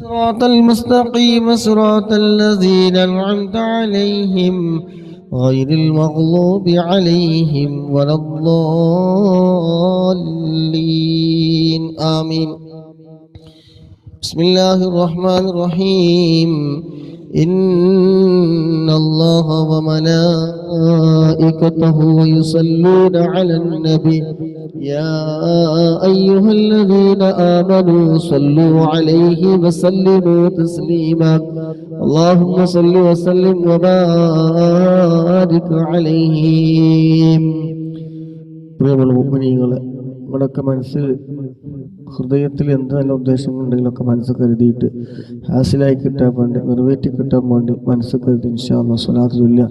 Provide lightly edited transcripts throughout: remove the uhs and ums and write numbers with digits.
صراط المستقيم صراط الذين أنعمت عليهم غير المغضوب عليهم ولا الضالين آمين. بسم الله الرحمن الرحيم. إن الله وملائكته يصلون على النبي يا أيها الذين آمنوا صلوا عليه وسلموا تسليما اللهم صل وسلم وبارك عليه. പ്രിയമുള്ള മുഅ്മിനീങ്ങളെ, നമ്മുടെയൊക്കെ മനസ്സിൽ ഹൃദയത്തിൽ എന്ത് നല്ല ഉദ്ദേശങ്ങളുണ്ടെങ്കിലൊക്കെ മനസ്സ് കരുതിയിട്ട് ഹാസിലായി കിട്ടാൻ വേണ്ടി, നിറവേറ്റി കിട്ടാൻ വേണ്ടി മനസ്സ് കരുതി ഇൻഷാ അല്ലാഹ് സ്വലാത്ത് ചൊല്ലുക.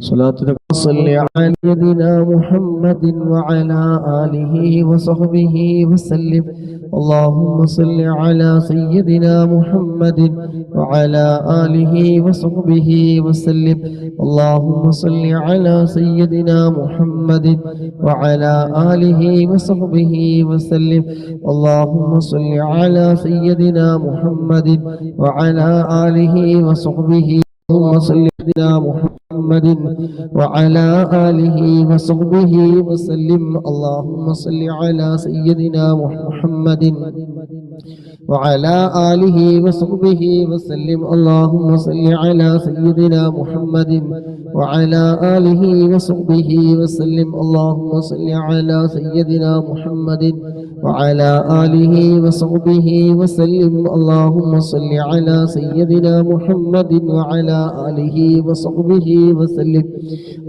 സ്വലാത്തിനെ صل على سيدنا محمد وعلى آله وصحبه وسلم اللهم صل على سيدنا محمد وعلى آله وصحبه وسلم اللهم صل على سيدنا محمد وعلى آله وصحبه وسلم اللهم صل على سيدنا محمد وعلى آله وصحبه اللهم صل على محمد وعلى آله وصحبه وسلم اللهم صل على سيدنا محمد وعلى آله وصحبه وسلم اللهم صل على سيدنا محمد وعلى آله وصحبه وسلم اللهم صل على سيدنا محمد وعلى آله وصحبه وسلم اللهم صل على سيدنا محمد وعلى آله وصحبه وسلم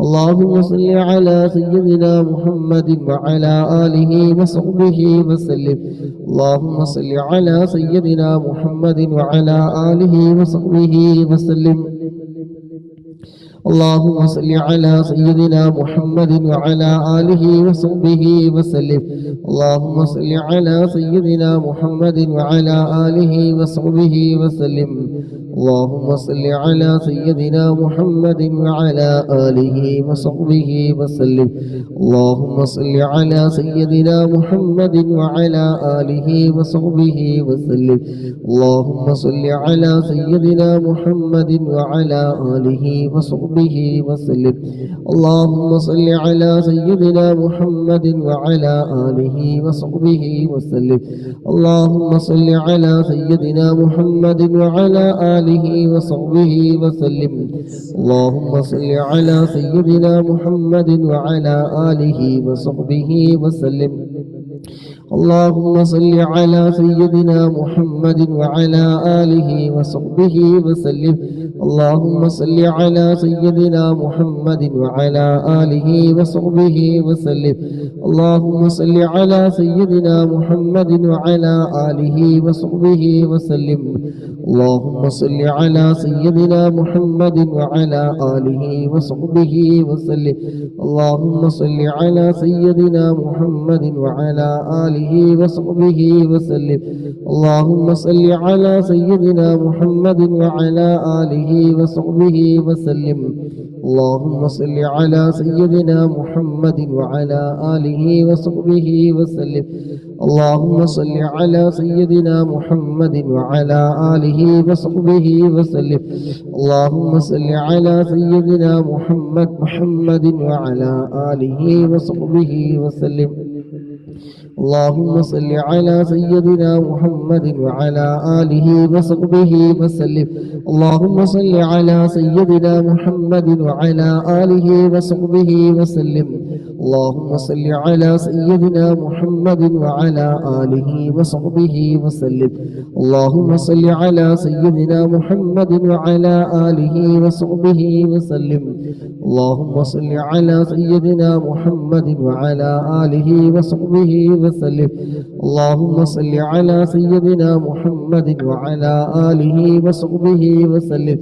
اللهم صل على سيدنا محمد وعلى آله وصحبه وسلم اللهم صل على سيدنا محمد وعلى آله وصحبه وسلم اللهم صل على سيدنا محمد وعلى آله وصحبه وسلم اللهم صل على سيدنا محمد وعلى آله وصحبه وسلم اللهم صل على سيدنا محمد وعلى آله وصحبه وسلم اللهم صل على سيدنا محمد وعلى آله وصحبه وسلم اللهم صل على سيدنا محمد وعلى آله وصحبه وسلم اللهم صل على سيدنا محمد وعلى آله وصحبه وسلم اللهم صل على سيدنا محمد وعلى آله وصحبه وسلم اللهم صل على سيدنا محمد وعلى آله وصحبه وسلم اللهم صل على سيدنا محمد وعلى آله وصحبه وسلم اللهم صل على سيدنا محمد وعلى آله وصحبه وسلم اللهم صل على سيدنا محمد وعلى آله وصحبه وسلم اللهم صل على سيدنا محمد وعلى آله وصحبه وسلم اللهم صل على سيدنا محمد وعلى آله وصحبه وسلم اللهم صل على سيدنا محمد وعلى آله وصحبه وسلم اللهم صل على سيدنا محمد وعلى آله وصحبه وسلم اللهم صل على سيدنا محمد وعلى آله وصحبه وسلم اللهم صل على سيدنا محمد وعلى آله وصحبه وسلم اللهم صل على سيدنا محمد وعلى آله وصحبه وسلم اللهم صل على سيدنا محمد وعلى آله وصحبه وسلم اللهم صل على سيدنا محمد وعلى آله وصحبه وسلم اللهم صل على سيدنا محمد وعلى آله وصحبه وسلم اللهم صل على سيدنا محمد وعلى آله وصحبه وسلم اللهم صل على سيدنا محمد وعلى آله وصحبه وسلم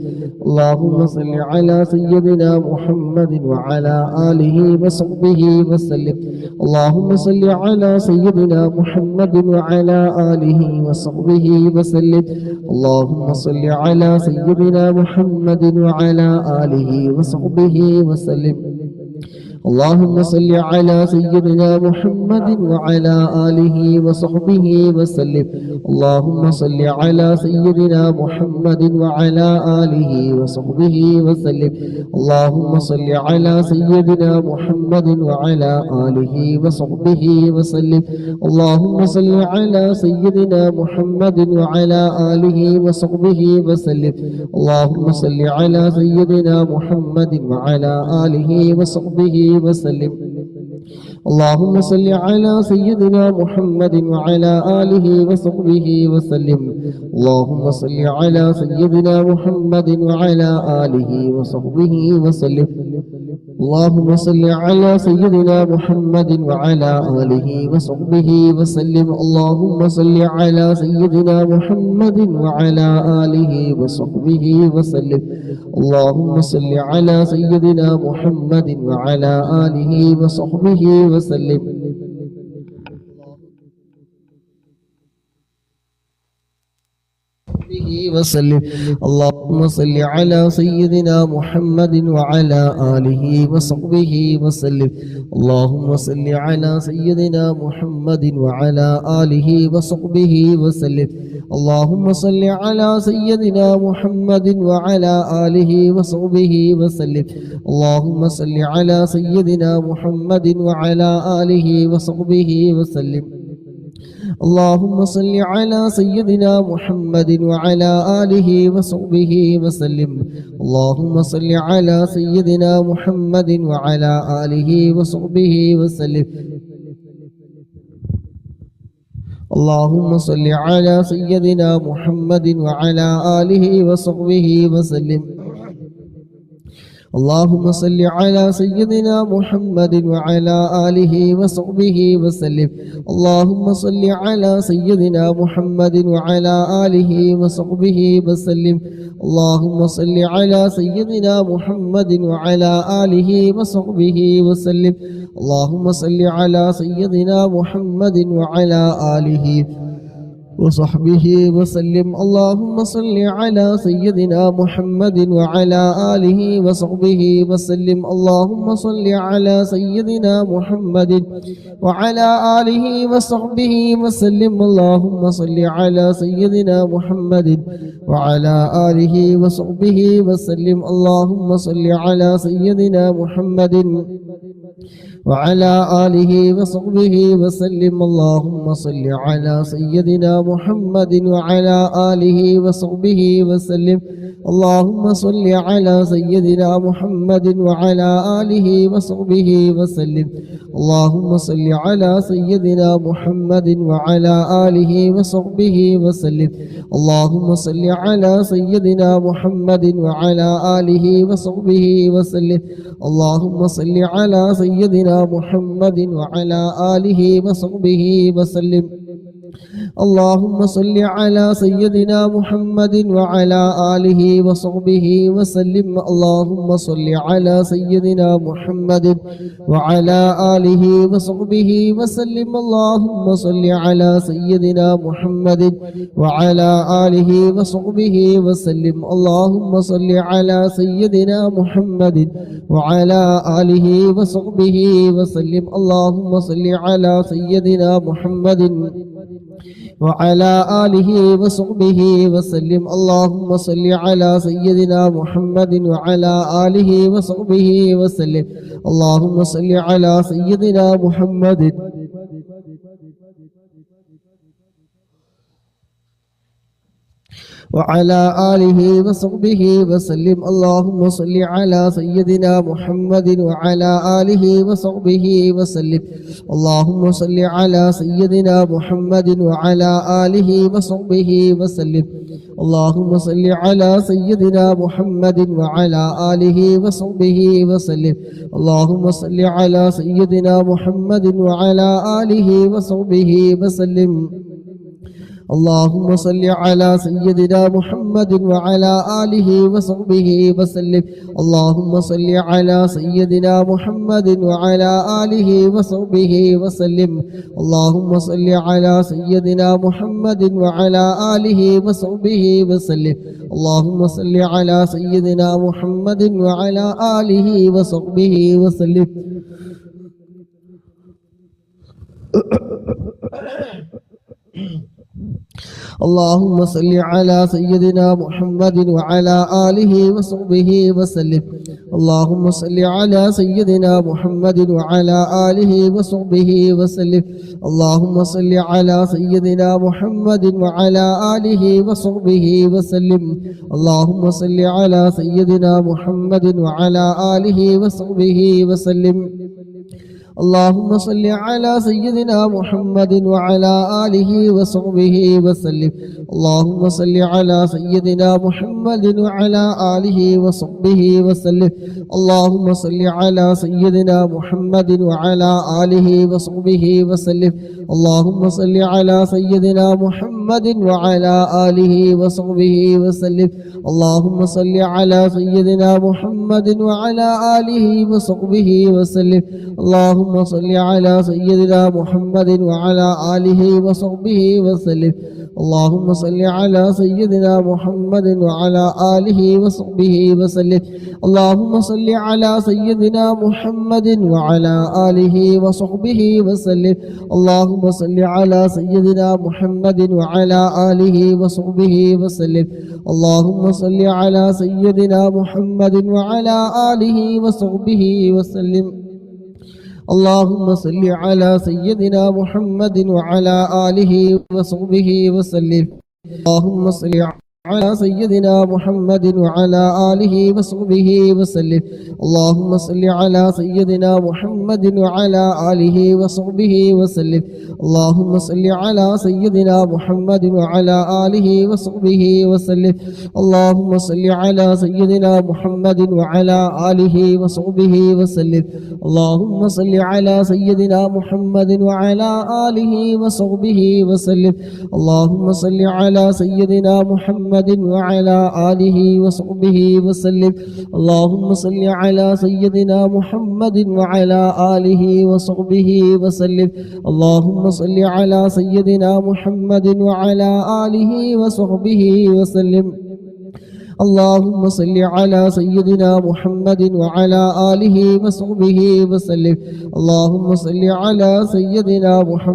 اللهم صل على سيدنا محمد وعلى آله وصحبه وسلم اللهم صل على سيدنا محمد وعلى آله وصحبه وسلم اللهم صل على سيدنا محمد وعلى آله وصحبه وسلم اللهم صل على سيدنا محمد وعلى آله وصحبه وسلم. اللهم صل على سيدنا محمد وعلى آله وصحبه وسلم. اللهم صل على سيدنا محمد وعلى آله وصحبه وسلم. اللهم صل على سيدنا محمد وعلى آله وصحبه وسلم. اللهم صل على سيدنا محمد وعلى آله وصحبه وسلم. اللهم صل على سيدنا محمد وعلى آله وصحبه وسلم. اللهم صل على سيدنا محمد وعلى آله وصحبه وسلم. اللهم صل على سيدنا محمد وعلى آله وصحبه وسلم. اللهم صل على سيدنا محمد وعلى آله وصحبه وسلم. اللهم صل على سيدنا محمد وعلى آله وصحبه وسلم. وسلم. اللهم صل على سيدنا محمد وعلى آله وصحبه وسلم. اللهم صل على سيدنا محمد وعلى آله وصحبه وسلم. اللهم صل على سيدنا محمد وعلى آله وصحبه وسلم. اللهم صل على سيدنا محمد وعلى آله وصحبه وسلم. اللهم صل على سيدنا محمد وعلى آله وصحبه وسلم. اللهم صل على سيدنا محمد وعلى آله وصحبه وسلم. اللهم صل على سيدنا محمد وعلى آله وصحبه وسلم. اللهم صل على سيدنا محمد وعلى آله وصحبه وسلم. اللهم صل على سيدنا محمد وعلى آله وصحبه وسلم. اللهم صل على سيدنا محمد وعلى آله وصحبه وسلم. اللهم صل على سيدنا محمد وعلى آله وصحبه وسلم. اللهم صل على سيدنا محمد وعلى آله وصحبه وسلم. اللهم صل على سيدنا محمد وعلى آله وصحبه وسلم. اللهم صل على سيدنا محمد وعلى آله وصحبه وسلم. اللهم صل على سيدنا محمد وعلى آله وصحبه وسلم. اللهم صل على سيدنا محمد وعلى آله وصحبه وسلم. اللهم صل على سيدنا محمد وعلى آله وصحبه وسلم. اللهم صل على سيدنا محمد وعلى آله وصحبه وسلم. اللهم صل على سيدنا محمد وعلى آله وصحبه وسلم. اللهم صل على سيدنا محمد وعلى آله وصحبه وسلم. اللهم صل على سيدنا محمد وعلى آله وصحبه وسلم. اللهم صل على سيدنا محمد وعلى آله وصحبه وسلم. اللهم صل على سيدنا محمد وعلى آله وصحبه وسلم. اللهم صل على سيدنا محمد وعلى آله وصحبه وسلم. اللهم صل على سيدنا محمد وعلى آله وصحبه وسلم. اللهم صل على سيدنا محمد وعلى آله وصحبه وسلم. اللهم صل على سيدنا محمد وعلى آله وصحبه وسلم. اللهم صل على سيدنا محمد وعلى آله وصحبه وسلم. اللهم صل على سيدنا محمد وعلى آله وصحبه وسلم. اللهم صل على سيدنا محمد وعلى آله وصحبه وسلم. اللهم صل على سيدنا محمد وعلى آله وصحبه وسلم. اللهم صل على سيدنا محمد وعلى آله وصحبه وسلم. اللهم صل على سيدنا محمد وعلى آله وصحبه وسلم. اللهم صل على سيدنا محمد وعلى آله وصحبه وسلم. اللهم صل على سيدنا محمد وعلى آله وصحبه وسلم. اللهم صل على سيدنا محمد وعلى آله وصحبه وسلم. اللهم صل على سيدنا محمد وعلى آله وصحبه وسلم. اللهم صل على سيدنا محمد وعلى آله وصحبه وسلم. اللهم صل على سيدنا محمد وعلى آله وصحبه وسلم. اللهم صل على سيدنا محمد وعلى آله وصحبه وسلم. اللهم صل على سيدنا محمد وعلى آله وصحبه وسلم. اللهم صل على سيدنا محمد وعلى آله وصحبه وسلم. اللهم صل على سيدنا محمد وعلى آله وصحبه وسلم. اللهم صل على سيدنا محمد وعلى آله وصحبه وسلم. اللهم صل على سيدنا محمد وعلى آله وصحبه وسلم. اللهم صل على سيدنا محمد وعلى آله وصحبه وسلم. اللهم صل على سيدنا محمد وعلى آله وصحبه وسلم. اللهم صل على سيدنا محمد وعلى آله وصحبه وسلم. اللهم صل على سيدنا محمد وعلى آله وصحبه وسلم. اللهم صل على سيدنا محمد وعلى آله وصحبه وسلم. اللهم صل على سيدنا محمد وعلى آله وصحبه وسلم. اللهم صل على سيدنا محمد وعلى آله وصحبه وسلم. اللهم صل على سيدنا محمد وعلى آله وصحبه وسلم. اللهم صل على سيدنا محمد وعلى آله وصحبه وسلم. اللهم صل على سيدنا محمد وعلى آله وصحبه وسلم. اللهم صل على سيدنا محمد وعلى آله وصحبه وسلم. اللهم صل على سيدنا محمد وعلى آله وصحبه وسلم. اللهم صل على سيدنا محمد وعلى آله وصحبه وسلم. اللهم صل على سيدنا محمد وعلى آله وصحبه وسلم. اللهم صل على سيدنا محمد وعلى آله وصحبه وسلم. اللهم صل على سيدنا محمد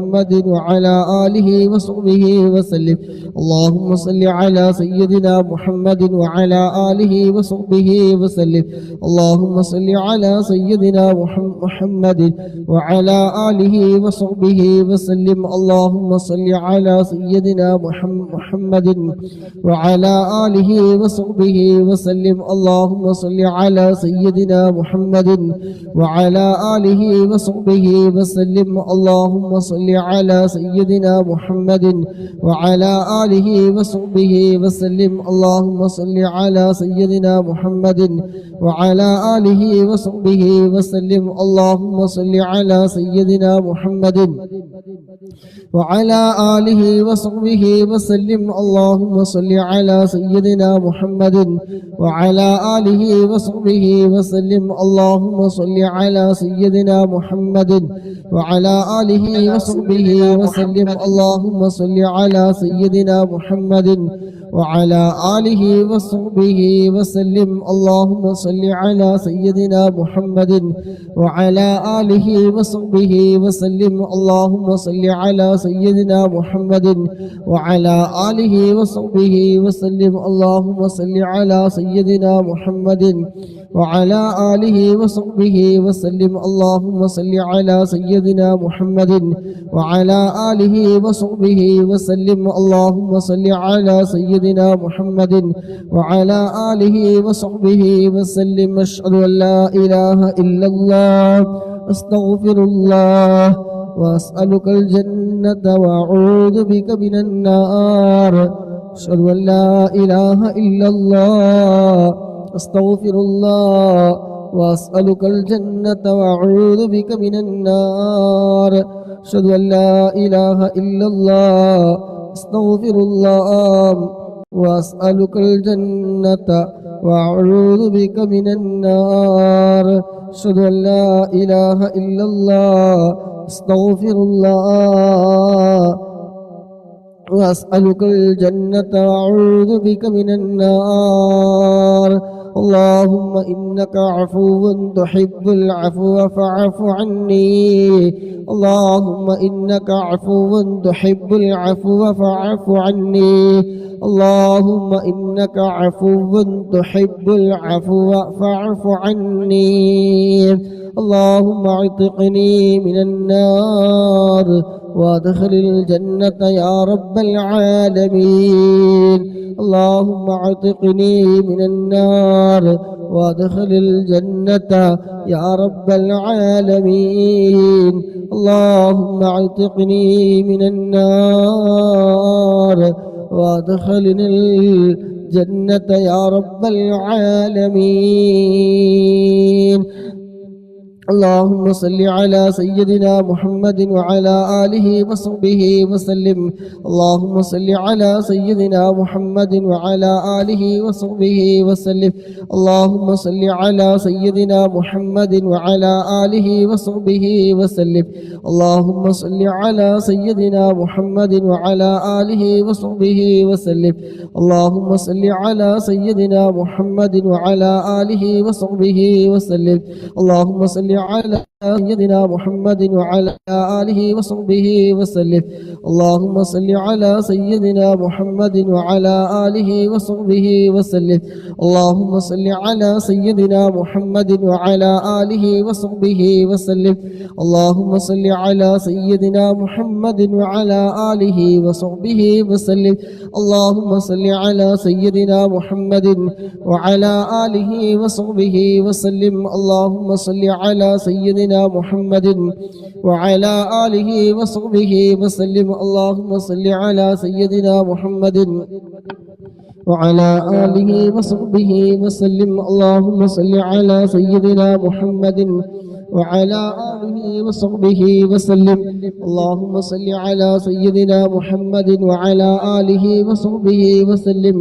وعلى آله وصحبه وسلم. اللهم صل على سيدنا محمد وعلى آله وصحبه وسلم. اللهم صل على سيدنا محمد وعلى آله وصحبه وسلم. اللهم صل على سيدنا محمد وعلى آله وصحبه وسلم. اللهم صل على سيدنا محمد وعلى آله وصحبه وسلم. اللهم صل على سيدنا محمد وعلى آله وصحبه وسلم. اللهم صل على سيدنا محمد وعلى آله وصحبه وسلم. اللهم صل على سيدنا محمد وعلى آله وصحبه وسلم. اللهم صل على سيدنا محمد وعلى آله وصحبه وسلم. اللهم صل على سيدنا محمد وعلى آله وصحبه وسلم. اللهم صل على سيدنا محمد وعلى آله وصحبه وسلم. اللهم صل على سيدنا محمد وعلى آله وصحبه وسلم. اللهم صل على سيدنا محمد وعلى آله وصحبه وسلم. اللهم صل على سيدنا محمد وعلى آله وصحبه وسلم. اللهم صل على سيدنا محمد وعلى آله وصحبه وسلم. أشهد أن لا إله إلا الله أستغفر الله وأسألك الجنة وأعوذ بك من النار. أشهد أن لا إله إلا الله أستغفر الله وأسألك الجنة وأعوذ بك من النار. أشهد أن لا إله إلا الله أستغفر الله وأسألك الجنة وأعوذ بك من النار أشهد أن لا إله إلا الله أستغفر الله وأسألك الجنة وأعوذ بك من النار اللهم إنك عفو تحب العفو فاعف عني اللهم إنك عفو تحب العفو فاعف عني اللهم إنك عفو تحب العفو فاعف عني اللهم اعتقني من النار وادخل الجنة يا رب العالمين اللهم اعتقني من النار وادخل الجنة يا رب العالمين اللهم اعتقني من النار وادخلنا الجنة يا رب العالمين اللهم صل على سيدنا محمد وعلى آله وصحبه وسلم اللهم صل على سيدنا محمد وعلى آله وصحبه وسلم اللهم صل على سيدنا محمد وعلى آله وصحبه وسلم اللهم صل على سيدنا محمد وعلى آله وصحبه وسلم اللهم صل على سيدنا محمد وعلى آله وصحبه وسلم اللهم صل على سيدنا محمد وعلى آله وصحبه وسلم اللهم صل على سيدنا محمد وعلى آله وصحبه وسلم اللهم صل على سيدنا محمد وعلى آله وصحبه وسلم اللهم صل على سيدنا محمد وعلى آله وصحبه وسلم اللهم صل على سيدنا محمد وعلى آله وصحبه وسلم اللهم صل على سيدنا محمد وعلى آله وصحبه وسلم اللهم صل على سيدنا محمد وعلى آله وصحبه وسلم اللهم صل على سيدنا محمد وعلى آله وصحبه وسلم اللهم صل على سيدنا محمد وعلى آله وصحبه وسلم اللهم صل على سيدنا محمد وعلى آله وصحبه وسلم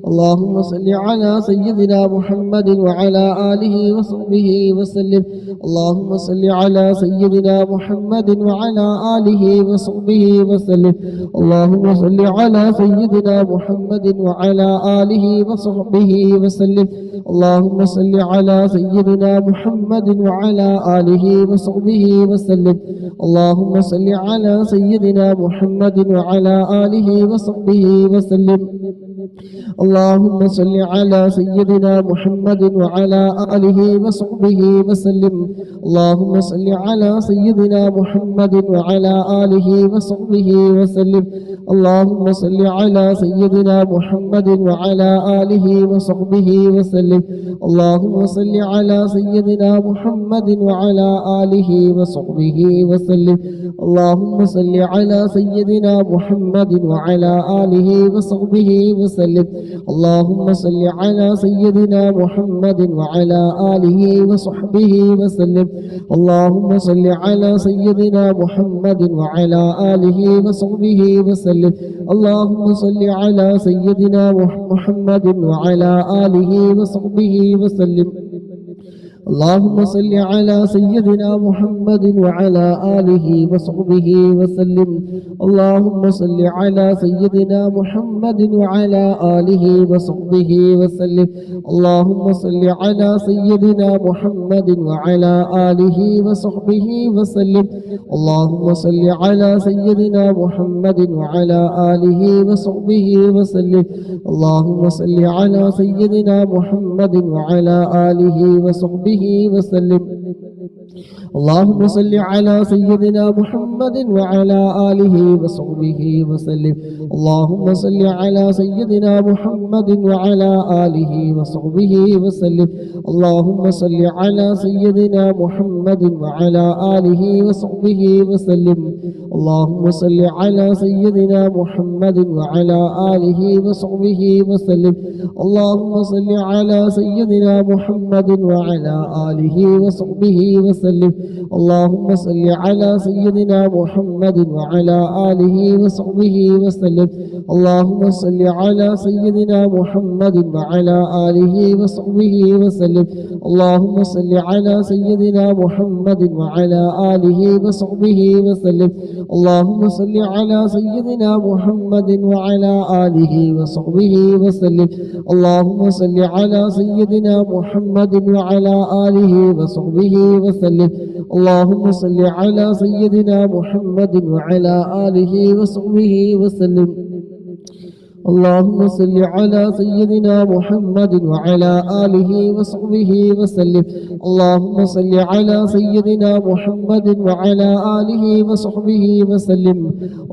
اللهم صل على سيدنا محمد وعلى آله وصحبه وسلم اللهم صل على سيدنا محمد وعلى آله وصحبه وسلم اللهم صل على سيدنا محمد وعلى آله وصحبه وسلم اللهم صل على سيدنا محمد وعلى آله وصحبه وسلم اللهم صل على سيدنا محمد وعلى آله وصحبه وسلم اللهم صل على سيدنا محمد وعلى آله وصحبه وسلم اللهم صل على سيدنا محمد وعلى آله وصحبه وسلم اللهم صل على سيدنا محمد وعلى آله وصحبه وسلم اللهم صل على سيدنا محمد وعلى آله وصحبه وسلم اللهم صل على سيدنا محمد وعلى آله وصحبه وسلم اللهم صل على سيدنا محمد وعلى آله وصحبه وسلم اللهم صل على سيدنا محمد وعلى آله وصحبه وسلم اللهم صل على سيدنا محمد وعلى آله وصحبه وسلم اللهم صل على سيدنا محمد وعلى آله وصحبه وسلم اللهم صل على سيدنا محمد وعلى آله وصحبه وسلم اللهم صل على سيدنا محمد وعلى آله وصحبه وسلم اللهم صل على سيدنا محمد وعلى آله وصحبه وسلم اللهم صل على سيدنا محمد وعلى آله وصحبه وسلم اللهم صل على سيدنا محمد وعلى آله وصحبه وسلم اللهم صل على سيدنا محمد وعلى آله وصحبه وسلم اللهم صل على سيدنا محمد وعلى آله وصحبه وسلم. اللهم صل على سيدنا محمد وعلى آله وصحبه وسلم. اللهم صل على سيدنا محمد وعلى آله وصحبه وسلم. اللهم صل على سيدنا محمد وعلى آله وصحبه وسلم. اللهم صل على سيدنا محمد وعلى آله وصحبه وسلم. اللهم صل على سيدنا محمد وعلى آله وصحبه وسلم. اللهم صل على سيدنا محمد وعلى آله وصحبه وسلم. اللهم صل على سيدنا محمد وعلى آله وصحبه وسلم. اللهم صل على سيدنا محمد وعلى آله وصحبه وسلم. اللهم صل على سيدنا محمد وعلى آله وصحبه وسلم.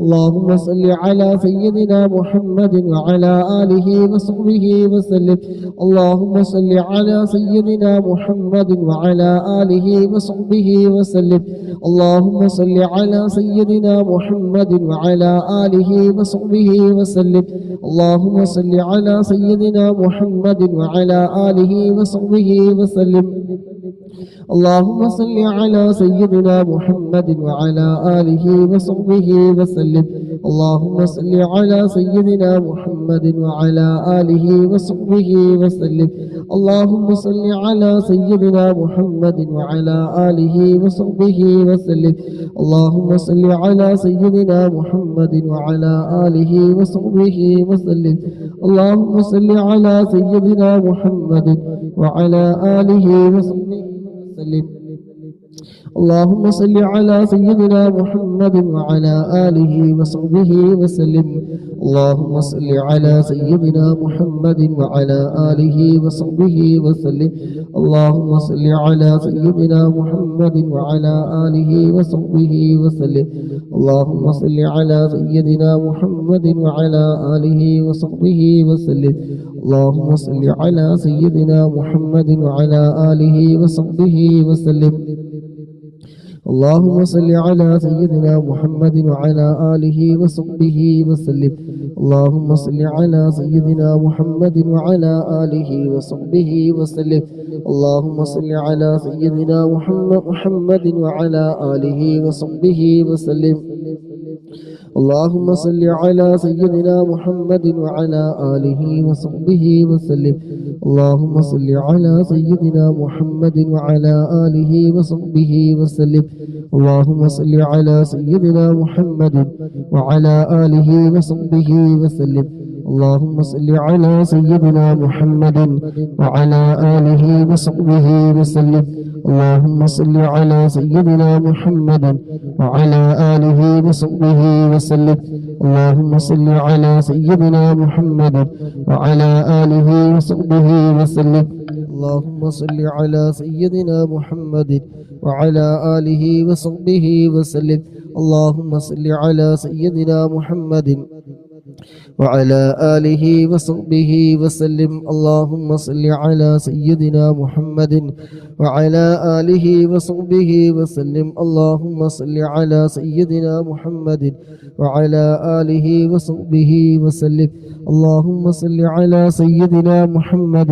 اللهم صل على سيدنا محمد وعلى آله وصحبه وسلم. اللهم صل على سيدنا محمد وعلى آله وصحبه وسلم. اللهم صل على سيدنا محمد وعلى آله وصحبه وسلم. اللهم صل على سيدنا محمد وعلى آله وصحبه وسلم. اللهم صل على سيدنا محمد وعلى آله وصحبه وسلم. اللهم صل على سيدنا محمد وعلى آله وصحبه وسلم. اللهم صل على سيدنا محمد وعلى آله وصحبه وسلم. اللهم صل على سيدنا محمد وعلى آله وصحبه وسلم. اللهم صل على سيدنا محمد وعلى آله وصحبه وسلم. اللهم صل على سيدنا محمد وعلى آله وصحبه وسلم. اللهم صل على سيدنا محمد وعلى آله وصحبه وسلم. اللهم صل على سيدنا محمد وعلى آله وصحبه وسلم. اللهم صل على سيدنا محمد وعلى آله وصحبه وسلم. اللهم صل على سيدنا محمد وعلى آله وصحبه وسلم. اللهم صل على سيدنا محمد وعلى آله وصحبه وسلم. اللهم صل على سيدنا محمد وعلى آله وصحبه وسلم. اللهم صل على سيدنا محمد وعلى آله وصحبه وسلم. اللهم صل على سيدنا محمد وعلى آله وصحبه وسلم. اللهم صل على سيدنا محمد وعلى آله وصحبه وسلم. اللهم صل على سيدنا محمد وعلى آله وصحبه وسلم. اللهم صل على سيدنا محمد وعلى آله وصحبه وسلم. اللهم صل على سيدنا محمد وعلى آله وصحبه وسلم. اللهم صل على سيدنا محمد وعلى آله وصحبه وسلم. اللهم صل على سيدنا محمد وعلى آله وصحبه وسلم. اللهم صل على سيدنا محمد وعلى آله وصحبه وسلم. اللهم صل على سيدنا محمد وعلى آله وصحبه وسلم. اللهم صل على سيدنا محمد وعلى آله وصحبه وسلم. اللهم صل على سيدنا محمد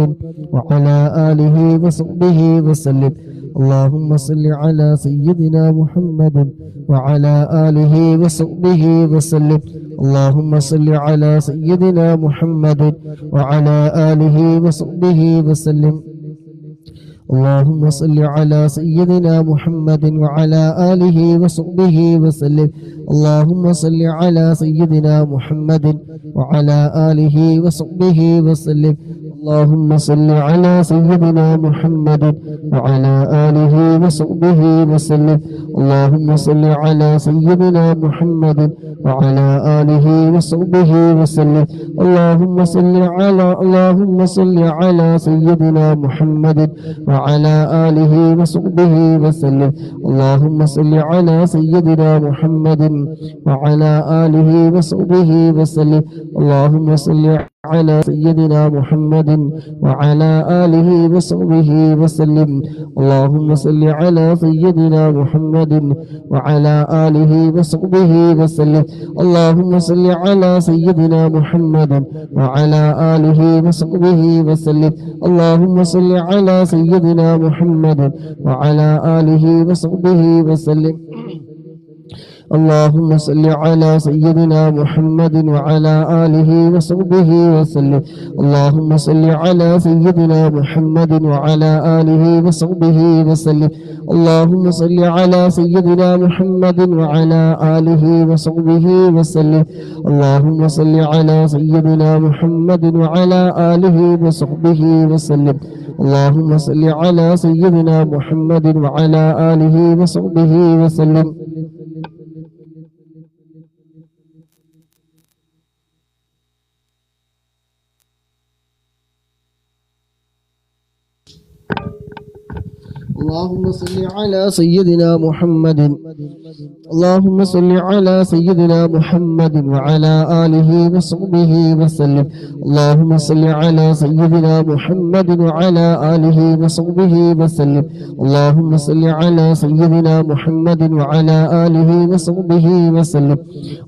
وعلى آله وصحبه وسلم. اللهم صل على سيدنا محمد وعلى آله وصحبه وسلم. اللهم صل على سيدنا محمد وعلى آله وصحبه وسلم. اللهم صل على سيدنا محمد وعلى آله وصحبه وسلم. اللهم صل على سيدنا محمد وعلى آله وصحبه وسلم. اللهم صل على سيدنا محمد وعلى آله وصحبه وسلم. اللهم صل على سيدنا محمد وعلى آله وصحبه وسلم. اللهم صل على سيدنا محمد وعلى آله وصحبه وسلم. اللهم صل على سيدنا محمد وعلى آله وصحبه وسلم. اللهم صل على سيدنا محمد وعلى آله وصحبه وسلم اللهم صل على سيدنا محمد وعلى آله وصحبه وسلم اللهم صل على سيدنا محمد وعلى آله وصحبه وسلم اللهم صل على سيدنا محمد وعلى آله وصحبه وسلم اللهم صل على سيدنا محمد وعلى آله وصحبه وسلم اللهم صل على سيدنا محمد وعلى آله وصحبه وسلم اللهم صل على سيدنا محمد وعلى آله وصحبه وسلم اللهم صل على سيدنا محمد وعلى آله وصحبه وسلم اللهم صل على سيدنا محمد وعلى آله وصحبه وسلم اللهم صل على سيدنا محمد اللهم صل على سيدنا محمد وعلى آله وصحبه وسلم اللهم صل على سيدنا محمد وعلى آله وصحبه وسلم اللهم صل على سيدنا محمد وعلى آله وصحبه وسلم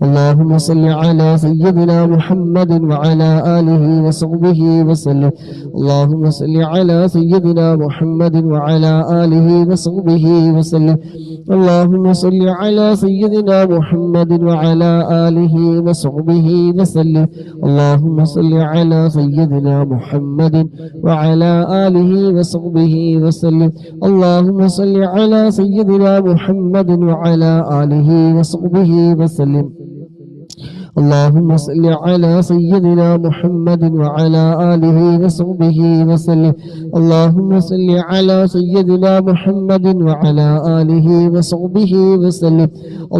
اللهم صل على سيدنا محمد وعلى آله وصحبه وسلم اللهم صل على سيدنا محمد وعلى آله وصحبه وسلم اللهم صل على سيدنا محمد وعلى آله وصحبه وسلم اللهم صل على سيدنا محمد وعلى آله وصحبه وسلم اللهم صل على سيدنا محمد وعلى آله وصحبه وسلم اللهم صل على سيدنا محمد وعلى آله وصحبه وسلم اللهم صل على سيدنا محمد وعلى آله وصحبه وسلم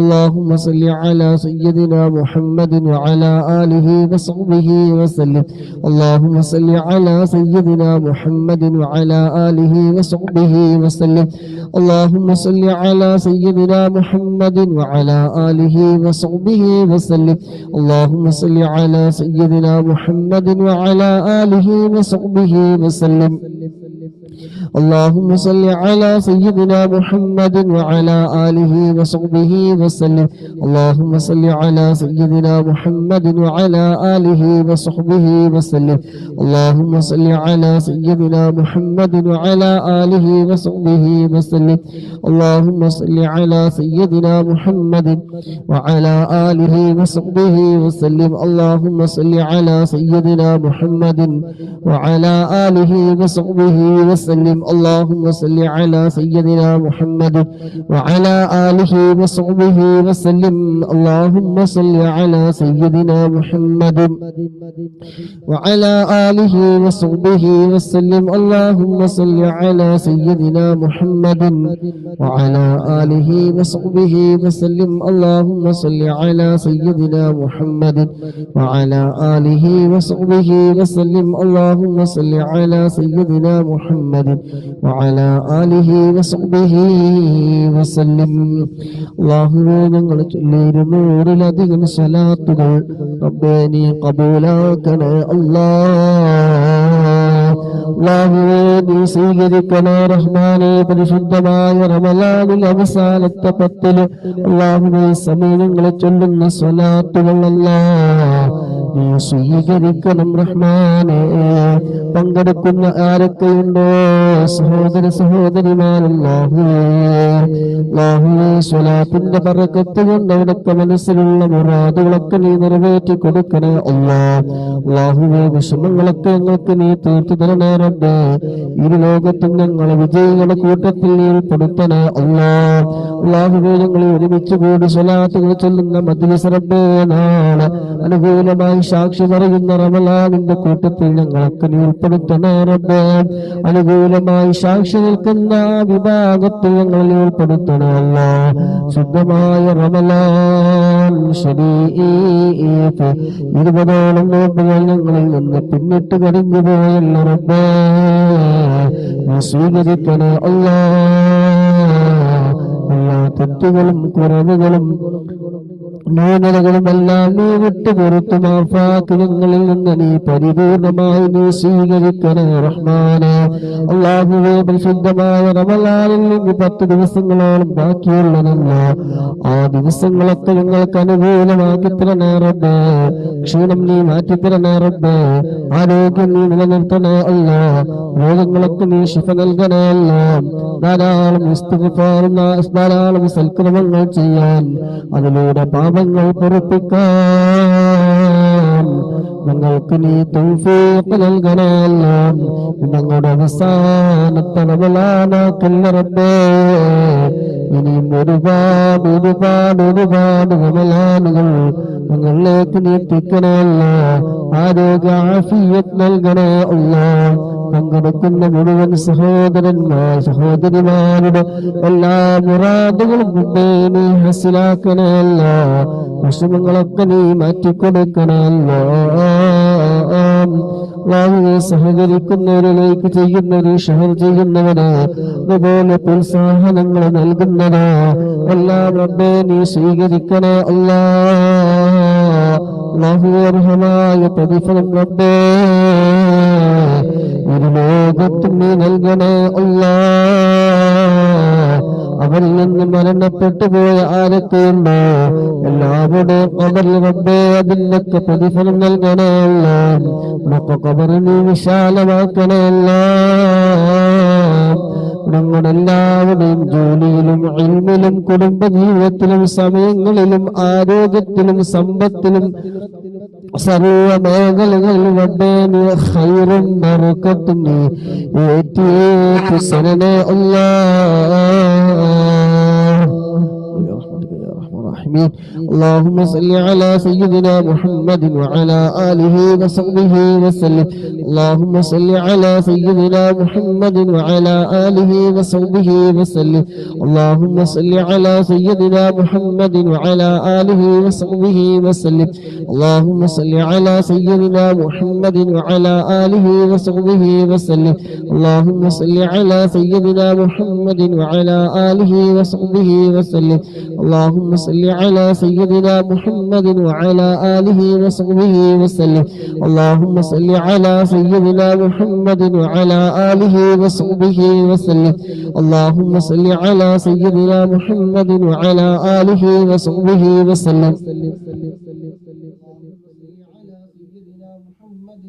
اللهم صل على سيدنا محمد وعلى آله وصحبه وسلم اللهم صل على سيدنا محمد وعلى آله وصحبه وسلم اللهم صل على سيدنا محمد وعلى آله وصحبه وسلم اللهم صل على سيدنا محمد وعلى آله وصحبه وسلم اللهم صل على سيدنا محمد وعلى آله وصحبه وسلم اللهم صل على سيدنا محمد وعلى آله وصحبه وسلم اللهم صل على سيدنا محمد وعلى آله وصحبه وسلم اللهم صل على سيدنا محمد وعلى آله وصحبه وسلم اللهم صل على سيدنا محمد وعلى آله وصحبه وسلم اللهم صل على سيدنا محمد وعلى آله وصحبه وسلم اللهم صل على سيدنا محمد وعلى آله وصحبه وسلم اللهم صل على سيدنا محمد وعلى آله وصحبه وسلم اللهم صل على سيدنا محمد وعلى آله وصحبه وسلم اللهم صل على سيدنا محمد وعلى آله وصحبه وسلم അല്ലാഹുവേ ഞങ്ങൾ ചൊല്ലിയിരുന്നൂറിലധികം സ്വലാത്തുകൾ റബ്ബേ നീ കബൂലാക്കണേ അല്ലാഹുവേ നീ സ്വീകരിക്കണേ റഹ്മാനേ പരിശുദ്ധമായ റമളാനിലെ അവസാനത്തെ പത്തില് അല്ലാഹുവേ സമയങ്ങളെ ചൊല്ലുന്ന സ്വലാത്തുകൾ നീ സ്വീകരിക്കണം റഹ്മാനേ പങ്കെടുക്കുന്ന ആരൊക്കെയുണ്ടോ സഹോദര സഹോദരിമാരല്ലാഹുവേ സ്വലാത്തിന്റെ ബറക്കത്ത് കൊണ്ട് അവിടുത്തെ മനസ്സിലുള്ള മുറാദുകളൊക്കെ നീ നിറവേറ്റി കൊടുക്കണേ അല്ലാഹുവേ വിഷമങ്ങളൊക്കെ ഞങ്ങൾക്ക് നീ തീർത്തു തരണേ റബ്ബേ ഇരു ലോകത്തും ഞങ്ങളെ വിജയികളുടെ കൂട്ടത്തിൽ നീ ഉൾപ്പെടുത്തണേ അല്ലാഹുവേ ഞങ്ങൾ ഒരുമിച്ച് കൂടി സ്വലാത്തുകൾ ചൊല്ലുന്ന മജ്‌ലിസ് റബ്ബേ നാളെ അനുകൂലമായി സാക്ഷി പറയുന്ന റമളാനിന്റെ കൂട്ടത്തിൽ ഞങ്ങളൊക്കെ നീ ഉൾപ്പെടുത്തണേ റബ്ബേ അനുകൂലമായി സാക്ഷി നിൽക്കുന്ന വിഭാഗത്തിൽ ഞങ്ങളെ ഉൾപ്പെടുത്തണേ ശുദ്ധമായ റമളാൻ ശരീഅത്ത് 20ഓളം നോമ്പുകൾ ഞങ്ങളിൽ നിന്ന് പിന്നിട്ട് കഴിഞ്ഞു പോയല്ലോ റബ്ബേ നീ സ്വീകരിക്കണേ എല്ലാ തെറ്റുകളും കുറവുകളും ന്യൂനതകളുമെല്ലാം നീ വിട്ടുപുറത്തു മാഫാക്ക് ഞങ്ങളിൽ നിന്ന് നീ പരിപൂർണമായി നീ സ്വീകരിക്കണേ റഹ്മാനെ. അല്ലാഹുവേ, പരിശുദ്ധമായ റമളാനിൽ നിന്ന് 10 ദിവസങ്ങളോളം ബാക്കിയുള്ളതല്ല. ആ ദിവസങ്ങളൊക്കെ ഞങ്ങൾക്ക് അനുകൂലമാക്കി തരണേ റബ്ബേ. ക്ഷീണം നീ മാറ്റിത്തരണേ റബ്ബേ. ആരോഗ്യം നീ നിലനിർത്തണേ അല്ലാ. രോഗങ്ങളൊക്കെ നീ ശിഫ നൽകണേ അല്ലാ. ധാരാളം ഇസ്തിഗ്ഫാറും ധാരാളം സൽക്രമങ്ങൾ ചെയ്യാൻ, അതിലൂടെ പാപങ്ങൾ പൊറുപ്പിക്കാൻ ഞങ്ങൾക്ക് നീ തൗഫീഖ് നൽകണേ അല്ലാ. ഞങ്ങളുടെ അവസാനത്തെ റമളാനാക്കല്ല റബ്ബേ. ഇനിയും ഒരുപാട് റമളാനുകൾ ഞങ്ങളിലേക്ക് നീ എത്തിക്കണേ അല്ലാ. ആരോഗ്യ ആഫിയത്ത് നൽകണേ അല്ലാ. പങ്കെടുക്കുന്ന മുഴുവൻ സഹോദരിമാരുടെ എല്ലാ മുറാദുകളും നീ ഹസിലാക്കണമല്ല. വിഷമങ്ങളൊക്കെ നീ മാറ്റിക്കൊടുക്കണമല്ല. സഹകരിക്കുന്നവരിലേക്ക് ചെയ്യുന്നവര്, ഷെയർ ചെയ്യുന്നവര്, അതുപോലെ പ്രോത്സാഹനങ്ങൾ നൽകുന്നത് എല്ലാം റബ്ബേ നീ സ്വീകരിക്കണേ അല്ലാ. അർഹമായ പ്രതിഫലം റബ്ബേ ഒരു ലോകത്തും നീ നൽകണേ അല്ലാ. അവരിൽ നിന്ന് മരണപ്പെട്ടു പോയ ആരൊക്കെയുണ്ടോ എല്ലാവരുടെയും ഖബറിൽ റബ്ബേ അതിനൊക്കെ പ്രതിഫലം നൽകണേ അല്ലാ. നമുക്ക് ഖബറ് നീ വിശാലമാക്കണേ അല്ലാ. ഞങ്ങളെല്ലാവരുടെയും ജോലിയിലും ഇൽമിലും കുടുംബ ജീവിതത്തിലും സമയങ്ങളിലും ആരോഗ്യത്തിലും സമ്പത്തിലും സർവ മേഖലകളിലും റബ്ബേ നീ ഖൈറും ബറക്കത്തും നീ ഏറ്റി സനനേ അല്ലാഹ്. اللهم صل على سيدنا محمد وعلى آله وصحبه وسلم. اللهم صل على سيدنا محمد وعلى آله وصحبه وسلم. اللهم صل على سيدنا محمد وعلى آله وصحبه وسلم. اللهم صل على سيدنا محمد وعلى آله وصحبه وسلم. اللهم صل على سيدنا محمد وعلى آله وصحبه وسلم. اللهم صل على سيدنا محمد وعلى آله وصحبه وسلم. اللهم صل على سيدنا محمد وعلى آله وصحبه وسلم. اللهم صل على سيدنا محمد وعلى آله وصحبه وسلم. اللهم صل على سيدنا محمد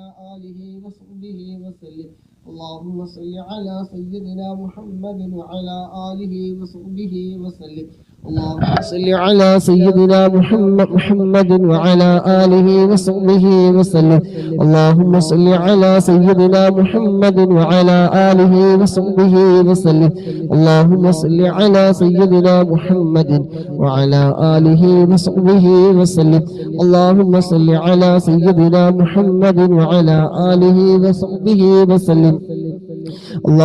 وعلى آله وصحبه وسلم. اللهم صل على سيدنا محمد وعلى آله وصحبه وسلم. اللهم صل على سيدنا محمد وعلى آله وصحبه وسلم. اللهم صل على سيدنا محمد وعلى آله وصحبه وسلم. اللهم صل على سيدنا محمد وعلى آله وصحبه وسلم.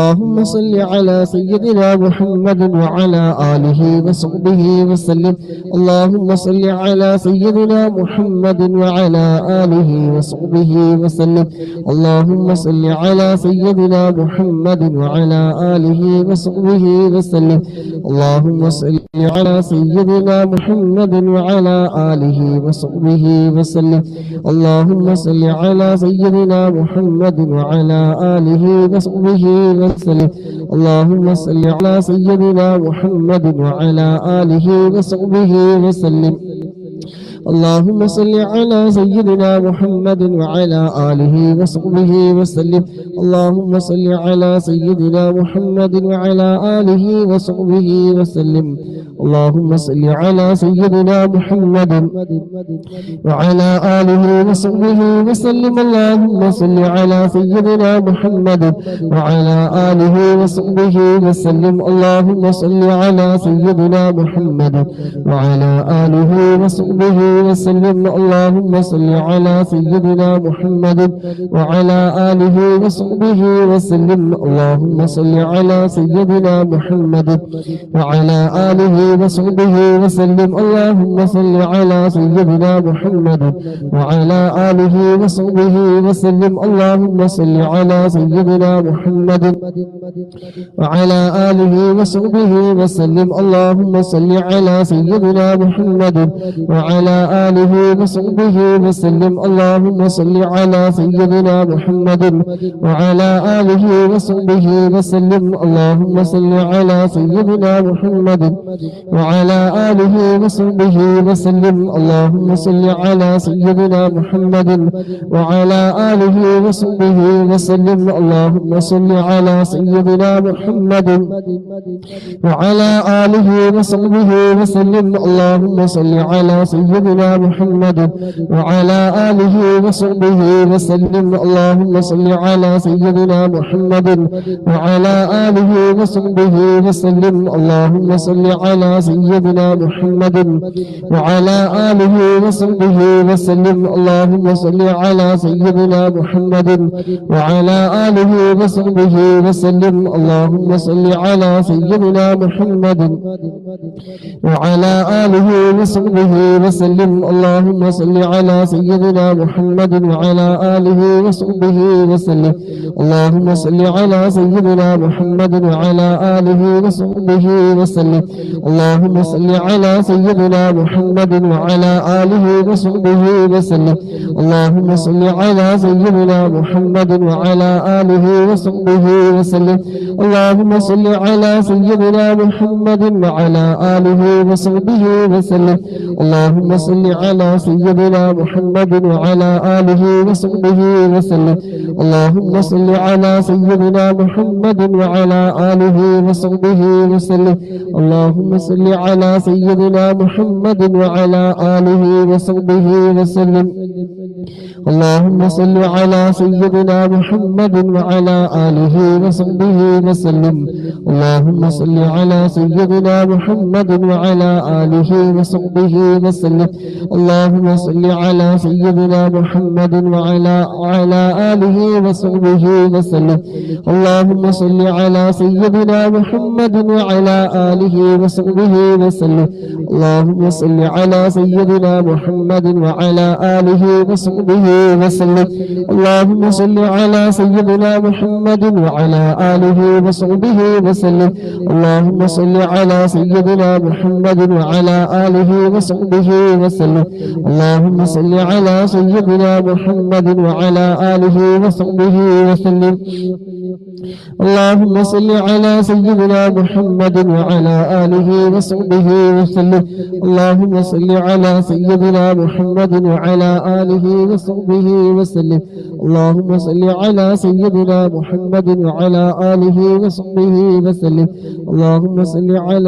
اللهم صل على سيدنا محمد وعلى آله وصحبه وسلم. اللهم صل على سيدنا محمد وعلى آله وصحبه وسلم. اللهم صل على سيدنا محمد وعلى آله وصحبه وسلم. اللهم صل على سيدنا محمد وعلى آله وصحبه وسلم. اللهم صل على سيدنا محمد وعلى آله وصحبه وسلم. اللهم صل على سيدنا محمد وعلى آله وصحبه وسلم. اللهم صل على سيدنا محمد وعلى آله وصحبه وسلم. اللهم صل على سيدنا محمد وعلى آله وصحبه وسلم. اللهم صل على سيدنا محمد وعلى آله وصحبه وسلم. اللهم صل على سيدنا محمد وعلى آله وصحبه وسلم. اللهم صل على سيدنا محمد وعلى آله وصحبه وسلم. اللهم صل على سيدنا محمد وعلى آله وصحبه وسلم. اللهم صل على سيدنا محمد وعلى آله وصحبه وسلم اللهم صل على سيدنا محمد وعلى آله وصحبه وسلم اللهم صل على سيدنا محمد وعلى آله وصحبه وسلم اللهم صل على سيدنا محمد وعلى آله وصحبه وسلم اللهم صل على سيدنا محمد وعلى آله وصحبه وسلم اللهم صل على سيدنا محمد وعلى آله وصحبه وسلم اللهم صل على سيدنا محمد وعلى آله وصحبه وسلم اللهم صل على سيدنا محمد وعلى آله وصحبه وسلم اللهم صل على سيدنا محمد وعلى آله وصحبه وسلم اللهم صل على سيدنا محمد وعلى آله وصحبه وسلم اللهم صل على سيدنا محمد وعلى آله وصحبه وسلم اللهم صل على سيدنا محمد وعلى آله وصحبه وسلم اللهم صل على سيدنا محمد وعلى آله وصحبه وسلم اللهم صل على سيدنا محمد وعلى آله وصحبه وسلم اللهم صل على سيدنا محمد وعلى آله وصحبه وسلم اللهم صل على سيدنا محمد وعلى آله وصحبه وسلم اللهم صل على سيدنا محمد وعلى آله وصحبه وسلم اللهم صل على سيدنا محمد وعلى آله وصحبه وسلم اللهم صل على سيدنا محمد وعلى آله وصحبه وسلم اللهم صل على سيدنا محمد وعلى آله وصحبه وسلم اللهم صل على سيدنا محمد وعلى آله وصحبه وسلم اللهم صل على سيدنا محمد وعلى آله وصحبه وسلم اللهم صل على سيدنا محمد وعلى آله وصحبه وسلم اللهم صل على سيدنا محمد وعلى آله وصحبه وسلم اللهم صل على سيدنا محمد وعلى آله وصحبه وسلم اللهم صل على سيدنا محمد وعلى آله وصحبه وسلم اللهم صل على سيدنا محمد وعلى آله وصحبه وسلم اللهم صل على سيدنا محمد وعلى آله وصحبه وسلم اللهم صل على سيدنا محمد وعلى آله وصحبه وسلم اللهم صل على سيدنا محمد وعلى آله وصحبه وسلم اللهم صل على سيدنا محمد وعلى آله وصحبه وسلم اللهم صل على سيدنا محمد وعلى آله وصحبه وسلم اللهم صل على سيدنا محمد وعلى آله وصحبه وسلم اللهم صل على سيدنا محمد وعلى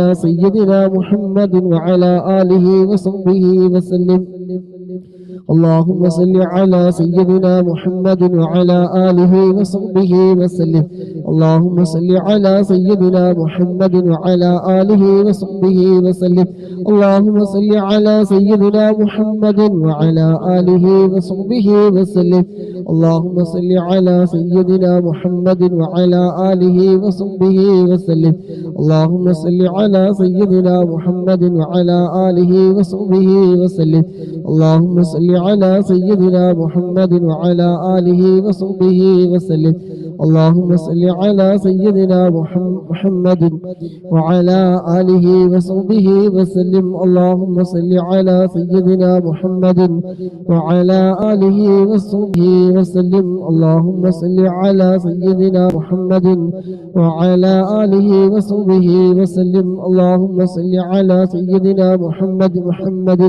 آله وصحبه وسلم اللهم صل على سيدنا محمد وعلى آله وصحبه وسلم اللهم صل على سيدنا محمد وعلى آله وصحبه وسلم اللهم صل على سيدنا محمد وعلى آله وصحبه وسلم اللهم صل على سيدنا محمد وعلى آله وصحبه وسلم اللهم صل على سيدنا محمد وعلى آله وصحبه وسلم اللهم صل على سيدنا محمد وعلى آله وصحبه وسلم اللهم صل على سيدنا محمد وعلى آله وصحبه وسلم اللهم صل على سيدنا محمد وعلى آله وصحبه وسلم اللهم صل على سيدنا محمد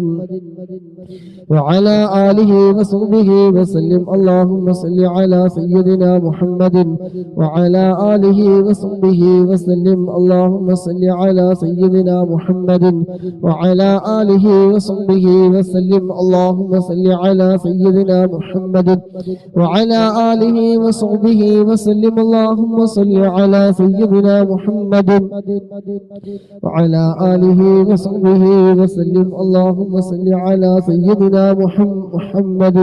وعلى آله وصحبه وسلم اللهم صل على سيدنا محمد وعلى آله وصحبه وسلم اللهم صل على سيدنا محمد وعلى آله وصحبه وسلم اللهم صل على سيدنا محمد وعلى آله وصحبه وسلم اللهم صل على سيدنا محمد وعلى آله وصحبه وسلم اللهم صل على سيدنا محمد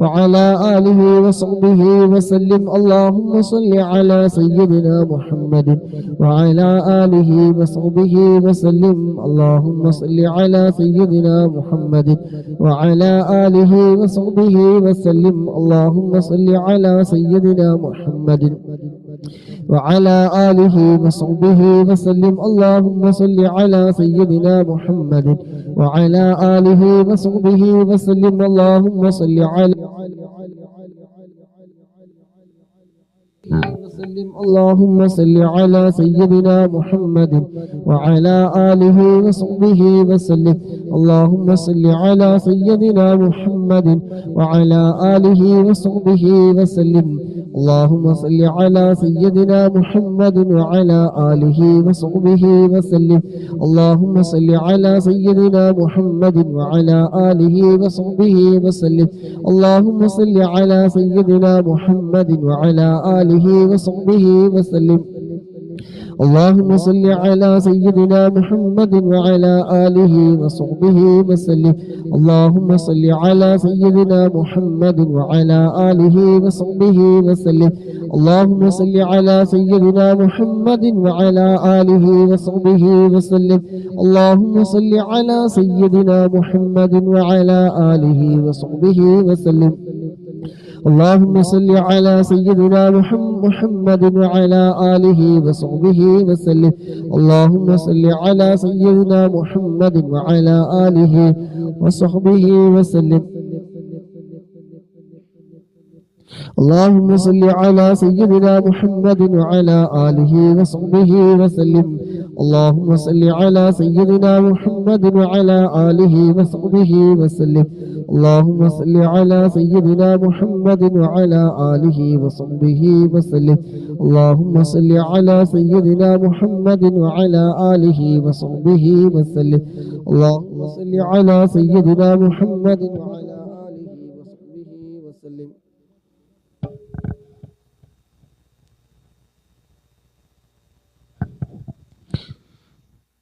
وعلى آله وصحبه وسلم اللهم اللهم صل على سيدنا محمد وعلى آله وصحبه وسلم اللهم صل على سيدنا محمد وعلى آله وصحبه وسلم اللهم صل على سيدنا محمد وعلى آله وصحبه وسلم اللهم صل على سيدنا محمد وعلى آله وصحبه وسلم اللهم صل على اللهم صل على سيدنا محمد وعلى آله وصحبه وسلم اللهم صل على سيدنا محمد وعلى آله وصحبه وسلم اللهم صل على سيدنا محمد وعلى آله وصحبه وسلم اللهم صل على سيدنا محمد وعلى آله وصحبه وسلم اللهم صل على سيدنا محمد وعلى آله وصحبه وسلم اللهم صل على سيدنا محمد وعلى آله وصحبه وسلم اللهم صل على سيدنا محمد وعلى آله وصحبه وسلم اللهم صل على سيدنا محمد وعلى آله وصحبه وسلم اللهم صل على سيدنا محمد وعلى آله وصحبه وسلم اللهم صل على سيدنا محمد وعلى آله وصحبه وسلم اللهم صل على سيدنا محمد وعلى آله وصحبه وسلم اللهم صل على سيدنا محمد وعلى آله وصحبه وسلم اللهم صل على سيدنا محمد وعلى آله وصحبه وسلم اللهم صل على سيدنا محمد وعلى آله وصحبه وسلم اللهم صل على سيدنا محمد وعلى آله وصحبه وسلم اللهم صل على سيدنا محمد وعلى آله وصحبه وسلم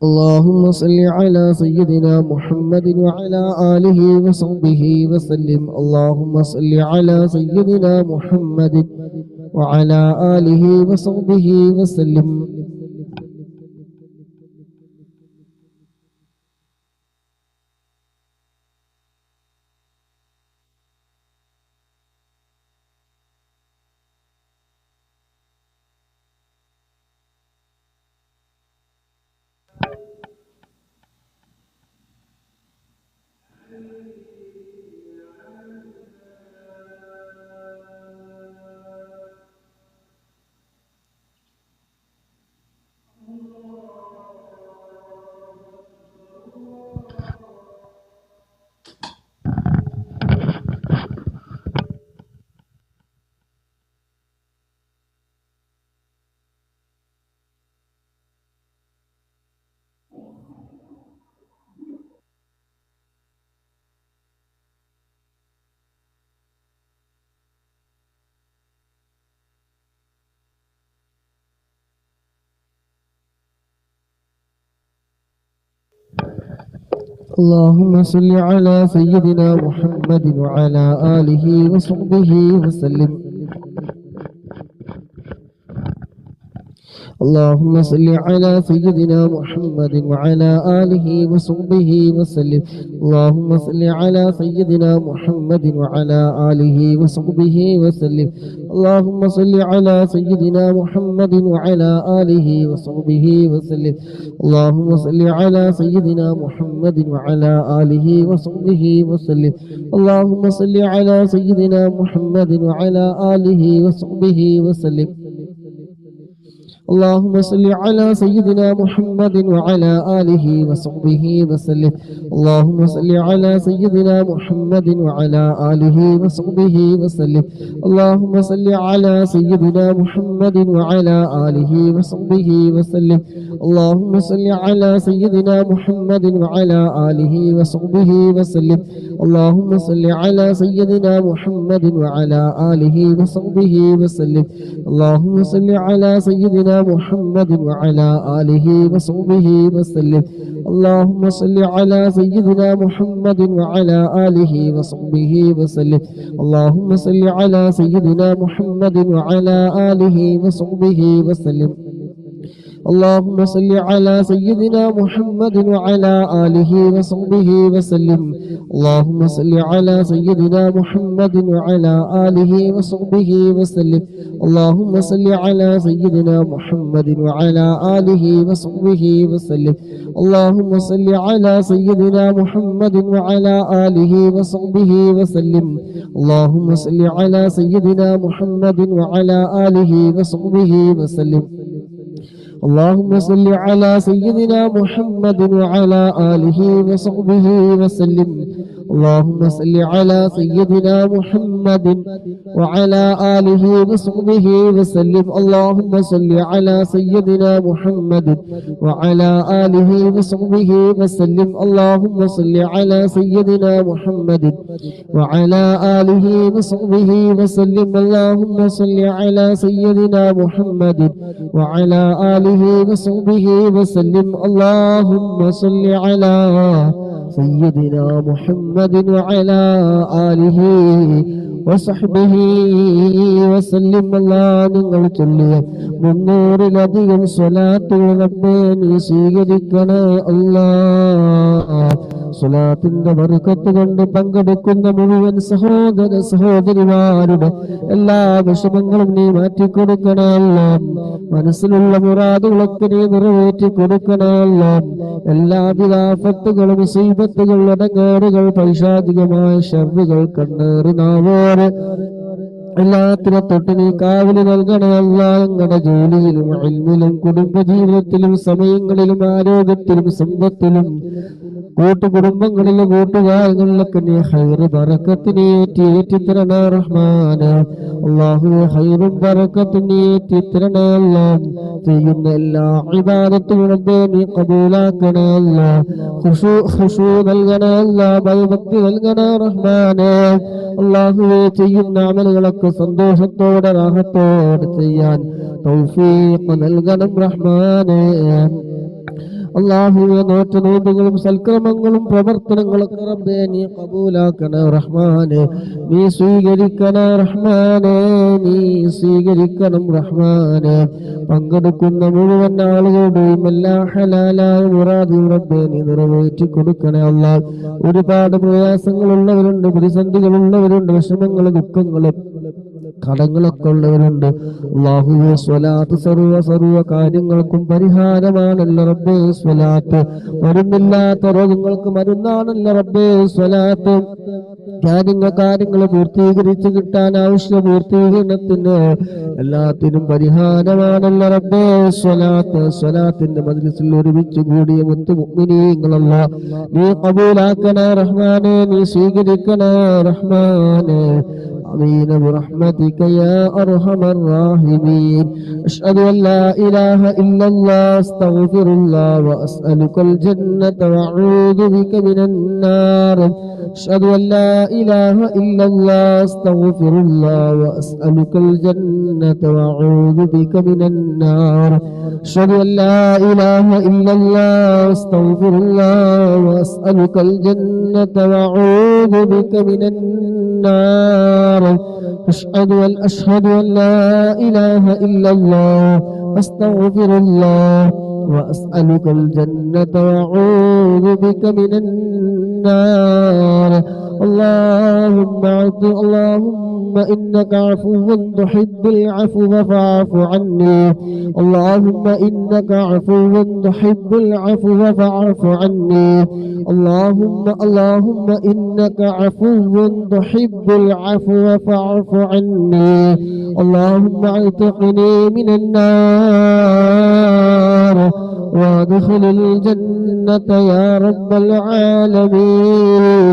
اللهم صل على سيدنا محمد وعلى آله وصحبه وسلم اللهم صل على سيدنا محمد وعلى آله وصحبه وسلم اللهم صل على سيدنا محمد وعلى آله وصحبه وسلم اللهم صل على سيدنا محمد وعلى آله وصحبه وسلم اللهم صل على سيدنا محمد وعلى آله وصحبه وسلم اللهم صل على سيدنا محمد وعلى آله وصحبه وسلم اللهم صل على سيدنا محمد وعلى آله وصحبه وسلم اللهم صل على سيدنا محمد وعلى آله وصحبه وسلم اللهم صل على سيدنا محمد وعلى آله وصحبه وسلم اللهم صل على سيدنا محمد وعلى آله وصحبه وسلم اللهم صل على سيدنا محمد وعلى آله وصحبه وسلم اللهم صل على سيدنا محمد وعلى آله وصحبه وسلم اللهم صل على سيدنا محمد وعلى آله وصحبه وسلم اللهم صل على سيدنا محمد وعلى آله وصحبه وسلم اللهم صل على سيدنا محمد وعلى آله وصحبه وسلم اللهم صل على سيدنا محمد وعلى آله وصحبه وسلم اللهم صل على سيدنا محمد وعلى آله وصحبه وسلم اللهم صل على سيدنا محمد وعلى آله وصحبه وسلم اللهم صل على سيدنا محمد وعلى آله وصحبه وسلم اللهم صل على سيدنا محمد وعلى آله وصحبه وسلم اللهم صل على سيدنا محمد وعلى آله وصحبه وسلم اللهم صل على سيدنا محمد وعلى آله وصحبه وسلم اللهم صل على سيدنا محمد وعلى آله وصحبه وسلم اللهم صل على سيدنا محمد وعلى آله وصحبه وسلم اللهم صل على سيدنا محمد وعلى آله وصحبه وسلم اللهم صل على سيدنا محمد وعلى آله وصحبه وسلم اللهم صل على سيدنا محمد وعلى آله وصحبه وسلم الله നിങ്ങൾ ചൊല്ലിയ 300-ലധികം സ്വലാത്തുകൾ റബ്ബേ നീ സ്വീകരിക്കണേ അല്ലാഹ് സ്വലാത്തിന്റെ ബർക്കത്ത് കൊണ്ട് പങ്കെടുക്കുന്ന മുഴുവൻ സഹോദര സഹോദരിമാരുടെ എല്ലാ വിഷമങ്ങളും നീ മാറ്റിക്കൊടുക്കണേ അല്ലാഹ് മനസ്സിലുള്ള മുറാദുകളൊക്കെ നീ നിറവേറ്റി കൊടുക്കണേ അല്ലാഹ് എല്ലാവിധ ആഫത്തുകളും മുസീബത്തുകൾ അടങ്ങേറുകൾ പൈശാചികമായ ശർറുകൾ കണ്ണേറി നാവോരെ എല്ലാത്തിനും തൊട്ട് നീ കാവല് നൽകണേ അല്ലാഹ് ഞങ്ങളുടെ ജോലിയിലും ഇൽമിലും കുടുംബജീവിതത്തിലും സമയങ്ങളിലും ആരോഗ്യത്തിലും സമ്പത്തിലും കൂട്ടുകുടുംബങ്ങളിലെ കൂട്ടുകാരങ്ങളിലൊക്കെ നീ ഹൈറ് ബറക്കത്ത് നീ ഏറ്റിത്തരണേ റഹ്മാനെ അല്ലാഹുവേ ഹൈറും ബറക്കത്തും നീ ഏറ്റിത്തരണേ അല്ലാഹ് ചെയ്യുന്ന എല്ലാ ഇബാദത്തുകളും നീ ഖബൂലാക്കണേ അല്ലാഹ് ഖുശൂ നൽകണേ അല്ലാഹ് ഭയഭക്തി നൽകണേ റഹ്മാനെ അല്ലാഹുവേ ചെയ്യുന്ന അമലുകളൊക്കെ സന്തോഷത്തോടെ റാഹത്തോടെ ചെയ്യാൻ തൗഫീഖ് നൽകണം റഹ്മാനെ അല്ലാഹുവേ നോറ്റ നോമ്പുകളും സൽക്രമങ്ങളും പ്രവർത്തനങ്ങളൊക്കെ റബ്ബേ നീ ഖബൂലാക്കണേ റഹ്മാനെ നീ സ്വീകരിക്കണേ റഹ്മാനെ നീ സ്വീകരിക്കണം റഹ്മാനെ പങ്കെടുക്കുന്ന മുഴുവൻ ആളുകളുടെയും എല്ലാ ഹലാലായ മുറാദും റബ്ബേ നീ നിറവേറ്റി കൊടുക്കണേ അല്ലാഹ് ഒരുപാട് പ്രയാസങ്ങളുള്ളവരുണ്ട് പ്രതിസന്ധികളുള്ളവരുണ്ട് വിഷമങ്ങൾ ദുഃഖങ്ങൾ കടങ്ങളൊക്കെ ഉള്ളവരുണ്ട് അല്ലാഹുവേ സ്വലാത്ത് സർവ്വ കാര്യങ്ങൾക്കും പരിഹാരമാണല്ലോ റബ്ബേ സ്വലാത്ത് മരുന്നില്ലാത്ത രോഗങ്ങൾക്ക് മരുന്നാണല്ലോ റബ്ബേ സ്വലാത്ത് കാര്യങ്ങൾ പൂർത്തീകരിച്ച് കിട്ടാൻ ആവശ്യ പൂർത്തീകരണത്തിന് എല്ലാത്തിനും പരിഹാരമാണല്ലോ റബ്ബേ സ്വലാത്തിന്റെ മജ്ലിസിൽ ഒരുമിച്ച് കൂടിയ മുത്തു മുഅ്മിനീങ്ങളല്ലാ നീ ഖബൂലാക്കണേ റഹ്മാനെ നീ സ്വീകരിക്കണേ റഹ്മാനെ آمين برحمتك يا أرحم الراحمين أشهد أن لا إله إلا الله أستغفر الله وأسألك الجنة وأعوذ بك من النار أشهد أن لا إله إلا الله أستغفر الله وأسألك الجنة وأعوذ بك من النار أشهد أن لا إله إلا الله أستغفر الله وأسألك الجنة وأعوذ بك من النار أشهد أن لا إله إلا الله أستغفر الله وأسألك الجنة وأعوذ بك من النار اللهم إنك عفو تحب العفو فاعف عني اللهم إنك عفو تحب العفو فاعف عني اللهم إنك عفو تحب العفو فاعف عني اللهم اعتقني من النار وادخل الجنة يا رب العالمين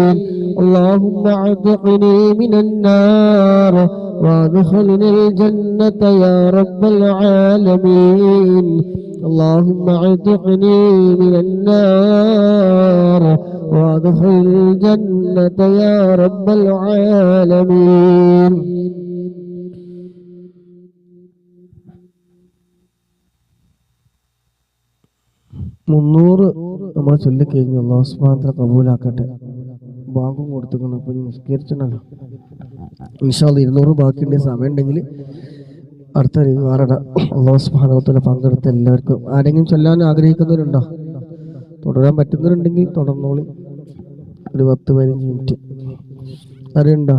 اللهم اعتقني من النار وادخلني الجنة يا رب العالمين اللهم اعتقني من النار وادخل الجنة يا رب العالمين 300 നമ്മൾ ചൊല്ലിക്കഴിഞ്ഞു. അല്ലാഹു സുബ്ഹാനഹു വ തആല കബൂലാക്കട്ടെ. ബാങ്കും കൊടുത്തുക്കണം. അപ്പൊ നിസ്കരിച്ചണല്ലോ. ഇൻഷാ അല്ലാഹ് 200 ബാക്കിയുണ്ട്. സമയം ഉണ്ടെങ്കിൽ അടുത്ത വേറെ അല്ലാഹു സുബ്ഹാനഹു വ തആല പങ്കെടുത്ത എല്ലാവർക്കും. ആരെങ്കിലും ചൊല്ലാൻ ആഗ്രഹിക്കുന്നവരുണ്ടോ? തുടരാൻ പറ്റുന്നവരുണ്ടെങ്കിൽ തുടർന്നോളി. ഒരു 10-15 മിനിറ്റ്. അറിയണ്ടോ?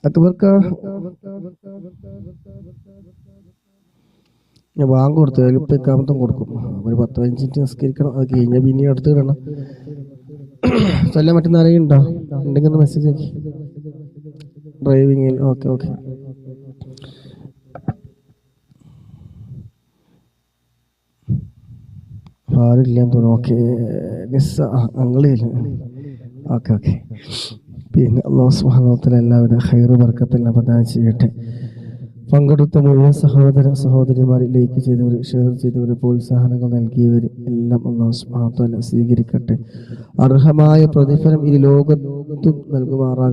അക്ബർക്കാ ഞാൻ ബാങ്ക് കൊടുത്തു. അതിലിപ്പത്താമത്തും കൊടുക്കും. ഒരു 10-15 മിനിറ്റ് നിസ്കരിക്കണം. അത് കഴിഞ്ഞാൽ പിന്നെ അടുത്ത് ഇടണം. ചൊല്ലാൻ പറ്റുന്ന ആരെങ്കിലും ഉണ്ടോ? ഉണ്ടെങ്കിൽ ഒന്ന് മെസ്സേജ് ആക്കി. ഡ്രൈവിങ്ങിൽ ഓക്കെ ആരില്ലാന്ന് തോന്നുന്നു. ഓക്കെ അങ്ങളില്ല. ഓക്കെ പിന്നെ അല്ലാഹു സുബ്ഹാനഹു വ തആല എല്ലാവിധ ഖൈർ ബർക്കത്തും പ്രദാനം ചെയ്യട്ടെ. പങ്കെടുത്ത മുഴുവൻ സഹോദരിമാർ, ലൈക്ക് ചെയ്തവർ, ഷെയർ ചെയ്തവർ, പ്രോത്സാഹനങ്ങൾ നൽകിയവർ എല്ലാം അല്ലാഹു സുബ്ഹാനഹു വ തആല സ്വീകരിക്കട്ടെ. അർഹമായ പ്രതിഫലം ഈ ലോകത്തും നൽകുമാറാകട്ടെ.